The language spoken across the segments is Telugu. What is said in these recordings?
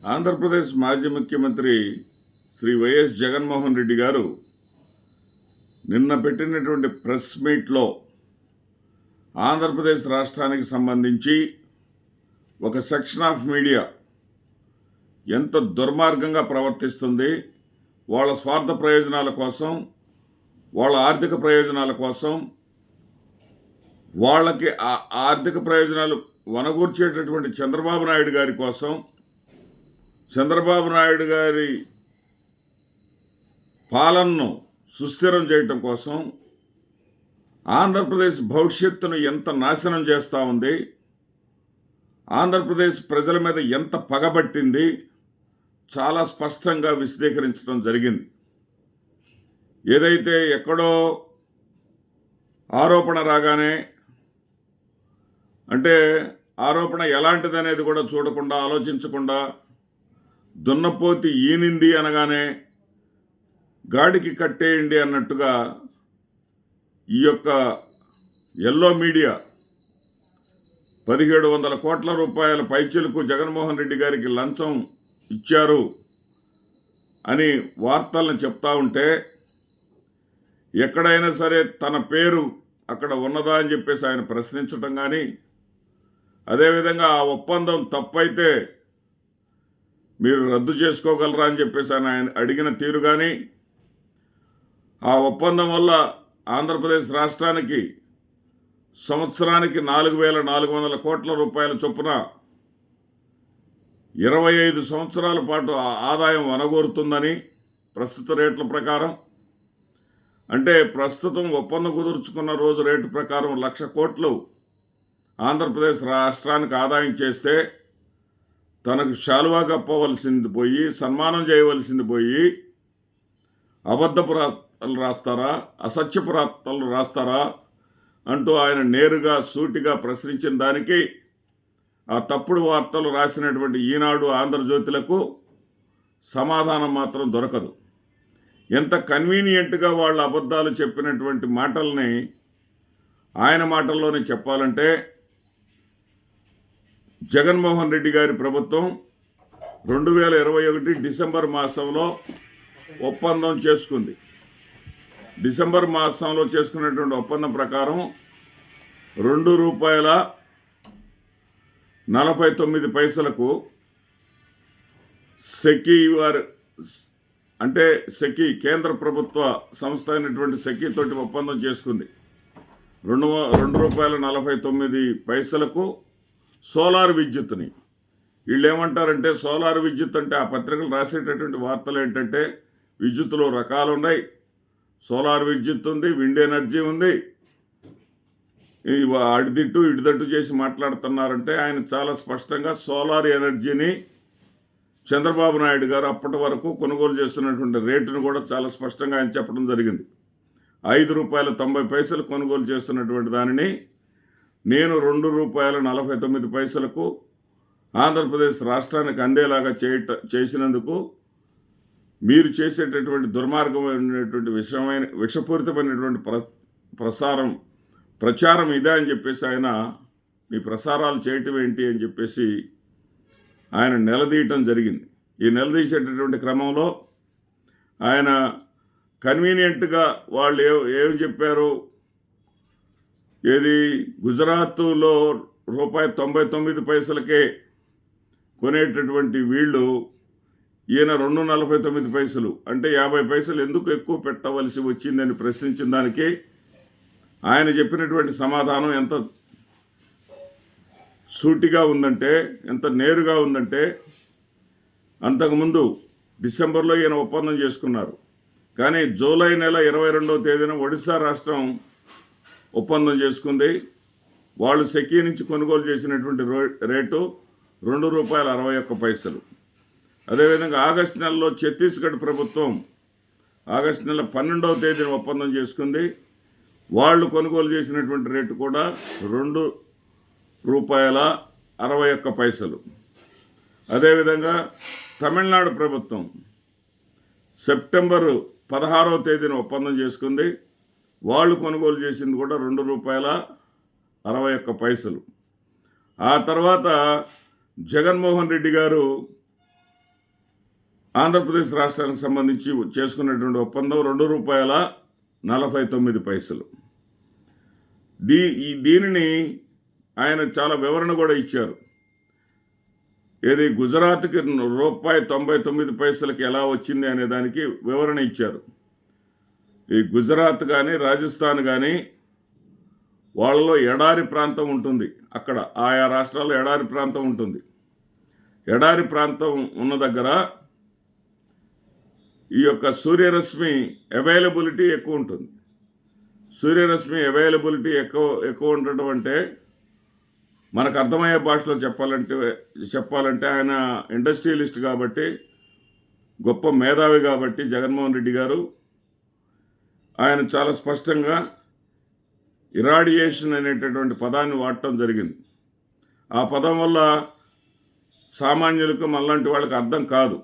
ఆంధ్రప్రదేశ్ మాజీ ముఖ్యమంత్రి శ్రీ వైఎస్ జగన్మోహన్ రెడ్డి గారు నిన్న పెట్టినటువంటి ప్రెస్ మీట్లో ఆంధ్రప్రదేశ్ రాష్ట్రానికి సంబంధించి ఒక సెక్షన్ ఆఫ్ మీడియా ఎంత దుర్మార్గంగా ప్రవర్తిస్తుంది, వాళ్ళ స్వార్థ ప్రయోజనాల కోసం, వాళ్ళ ఆర్థిక ప్రయోజనాల కోసం, వాళ్ళకి ఆర్థిక ప్రయోజనాలు వనగూర్చేటటువంటి చంద్రబాబు నాయుడు గారి కోసం, చంద్రబాబు నాయుడు గారి పాలనను సుస్థిరం చేయటం కోసం ఆంధ్రప్రదేశ్ భవిష్యత్తును ఎంత నాశనం చేస్తూ ఉంది, ఆంధ్రప్రదేశ్ ప్రజల మీద ఎంత పగబట్టింది చాలా స్పష్టంగా విశదీకరించడం జరిగింది. ఏదైతే ఎక్కడో ఆరోపణ రాగానే, అంటే ఆరోపణ ఎలాంటిది అనేది కూడా చూడకుండా, ఆలోచించకుండా, దున్నపోతి ఈనింది అనగానే గాడికి కట్టేయండి అన్నట్టుగా ఈ యొక్క ఎల్లో మీడియా 1700 కోట్ల రూపాయల పైచిలకు జగన్మోహన్ రెడ్డి గారికి లంచం ఇచ్చారు అని వార్తలను చెప్తా ఉంటే, ఎక్కడైనా సరే తన పేరు అక్కడ ఉన్నదా అని చెప్పేసి ఆయన ప్రశ్నించటం కానీ, అదేవిధంగా ఆ ఒప్పందం తప్పైతే మీరు రద్దు చేసుకోగలరా అని చెప్పేసి ఆయన అడిగిన తీరు కానీ, ఆ ఒప్పందం వల్ల ఆంధ్రప్రదేశ్ రాష్ట్రానికి సంవత్సరానికి 4400 కోట్ల రూపాయల చొప్పున 25 సంవత్సరాల పాటు ఆదాయం వనగూరుతుందని ప్రస్తుత రేట్ల ప్రకారం, అంటే ప్రస్తుతం ఒప్పందం కుదుర్చుకున్న రోజు రేటు ప్రకారం 1,00,000 కోట్లు ఆంధ్రప్రదేశ్ రాష్ట్రానికి ఆదాయం చేస్తే, తనకు శాలువా కప్పవలసింది పోయి, సన్మానం చేయవలసింది పోయి, అబద్ధపు రాతలు రాస్తారా, అసత్యపు రాతలు రాస్తారా అంటూ ఆయన నేరుగా సూటిగా ప్రశ్నించిన దానికి ఆ తప్పుడు వార్తలు రాసినటువంటి ఈనాడు, ఆంధ్రజ్యోతులకు సమాధానం మాత్రం దొరకదు. ఎంత కన్వీనియంట్గా వాళ్ళ అబద్ధాలు చెప్పినటువంటి మాటల్ని ఆయన మాటల్లోనే చెప్పాలంటే, జగన్మోహన్ రెడ్డి గారి ప్రభుత్వం 2021 డిసెంబర్ మాసంలో ఒప్పందం చేసుకుంది. డిసెంబర్ మాసంలో చేసుకున్నటువంటి ఒప్పందం ప్రకారం ₹2.49 సెకీ వారు, అంటే సెకీ కేంద్ర ప్రభుత్వ సంస్థ అయినటువంటి సెకీ తోటి ఒప్పందం చేసుకుంది. ₹2.49 సోలార్ విద్యుత్తుని. వీళ్ళు ఏమంటారంటే, సోలార్ విద్యుత్ అంటే ఆ పత్రికలు రాసేటటువంటి వార్తలు ఏంటంటే, విద్యుత్తులో రకాలు ఉన్నాయి, సోలార్ విద్యుత్ ఉంది, విండ్ ఎనర్జీ ఉంది, అడిదిట్టు ఇడిదట్టు చేసి మాట్లాడుతున్నారంటే, ఆయన చాలా స్పష్టంగా సోలార్ ఎనర్జీని చంద్రబాబు నాయుడు గారు అప్పటి వరకు కొనుగోలు చేస్తున్నటువంటి రేటును కూడా చాలా స్పష్టంగా ఆయన చెప్పడం జరిగింది. ₹5.90 కొనుగోలు చేస్తున్నటువంటి దానిని నేను ₹2.49 ఆంధ్రప్రదేశ్ రాష్ట్రానికి అందేలాగా చేసినందుకు మీరు చేసేటటువంటి దుర్మార్గమైనటువంటి విషపూరితమైనటువంటి ప్రచారం ఇదే అని చెప్పేసి ఆయన, మీ ప్రసారాలు చేయటం ఏంటి అని చెప్పేసి ఆయన నిలదీయటం జరిగింది. ఈ నిలదీసేటటువంటి క్రమంలో ఆయన కన్వీనియంట్గా వాళ్ళు ఏం చెప్పారు, ఏది గుజరాత్లో ₹1.99 కొనేటటువంటి వీళ్ళు ఈయన ₹2.49 అంటే 50 పైసలు ఎందుకు ఎక్కువ పెట్టవలసి వచ్చిందని ప్రశ్నించిన దానికి ఆయన చెప్పినటువంటి సమాధానం ఎంత సూటిగా ఉందంటే, ఎంత నేరుగా ఉందంటే, అంతకుముందు డిసెంబర్లో ఈయన ఒప్పందం చేసుకున్నారు, కానీ జూలై నెల 22వ తేదీన ఒడిశా రాష్ట్రం ఒప్పందం చేసుకుంది. వాళ్ళు సెకీ నుంచి కొనుగోలు చేసినటువంటి రేటు ₹2.61. అదేవిధంగా ఆగస్టు నెలలో ఛత్తీస్గఢ్ ప్రభుత్వం ఆగస్టు నెల 12వ తేదీన ఒప్పందం చేసుకుంది. వాళ్ళు కొనుగోలు చేసినటువంటి రేటు కూడా ₹2.61. అదేవిధంగా తమిళనాడు ప్రభుత్వం సెప్టెంబరు 16వ తేదీన ఒప్పందం చేసుకుంది. వాళ్ళు కొనుగోలు చేసింది కూడా ₹2.61. ఆ తర్వాత జగన్మోహన్ రెడ్డి గారు ఆంధ్రప్రదేశ్ రాష్ట్రానికి సంబంధించి చేసుకున్నటువంటి ఒప్పందం ₹2.49. దీనిని ఆయన చాలా వివరణ కూడా ఇచ్చారు. ఏది గుజరాత్కి ₹1.99 ఎలా వచ్చింది అనే దానికి వివరణ ఇచ్చారు. ఈ గుజరాత్ కానీ రాజస్థాన్ కానీ వాళ్ళలో ఎడారి ప్రాంతం ఉంటుంది. అక్కడ ఆయా రాష్ట్రాల్లో ఎడారి ప్రాంతం ఉంటుంది. ఎడారి ప్రాంతం ఉన్న దగ్గర ఈ యొక్క సూర్యరశ్మి అవైలబిలిటీ ఎక్కువ ఉంటుంది. సూర్యరశ్మి అవైలబిలిటీ ఎక్కువ ఉండటం అంటే మనకు అర్థమయ్యే భాషలో చెప్పాలంటే ఆయన ఇండస్ట్రియలిస్ట్ కాబట్టి, గొప్ప మేధావి కాబట్టి జగన్మోహన్ రెడ్డి గారు ఆయన చాలా స్పష్టంగా ఇరాడియేషన్ అనేటటువంటి పదాన్ని వాడటం జరిగింది. ఆ పదం వల్ల సామాన్యులకు మనలాంటి వాళ్ళకి అర్థం కాదు.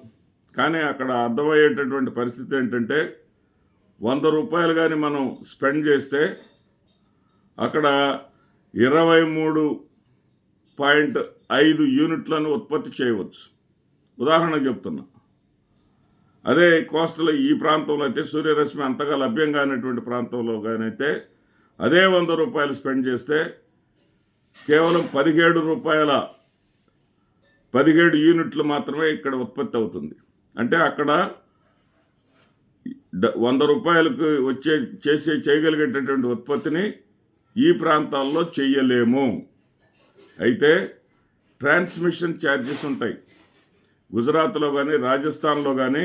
కానీ అక్కడ అర్థమయ్యేటటువంటి పరిస్థితి ఏంటంటే ₹100 కానీ మనం స్పెండ్ చేస్తే అక్కడ 23.5 యూనిట్లను ఉత్పత్తి చేయవచ్చు. ఉదాహరణకు చెప్తున్నా. అదే కోస్టల్ ఈ ప్రాంతంలో అయితే సూర్యరశ్మి అంతగా లభ్యం కానటువంటి ప్రాంతంలో కానైతే అదే ₹100 స్పెండ్ చేస్తే కేవలం ₹17 యూనిట్లు మాత్రమే ఇక్కడ ఉత్పత్తి అవుతుంది. అంటే అక్కడ ₹100కు చేయగలిగేటటువంటి ఉత్పత్తిని ఈ ప్రాంతాల్లో చెయ్యలేము. అయితే ట్రాన్స్మిషన్ ఛార్జెస్ ఉంటాయి. గుజరాత్లో కానీ రాజస్థాన్లో కానీ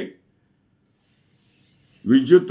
విద్యుత్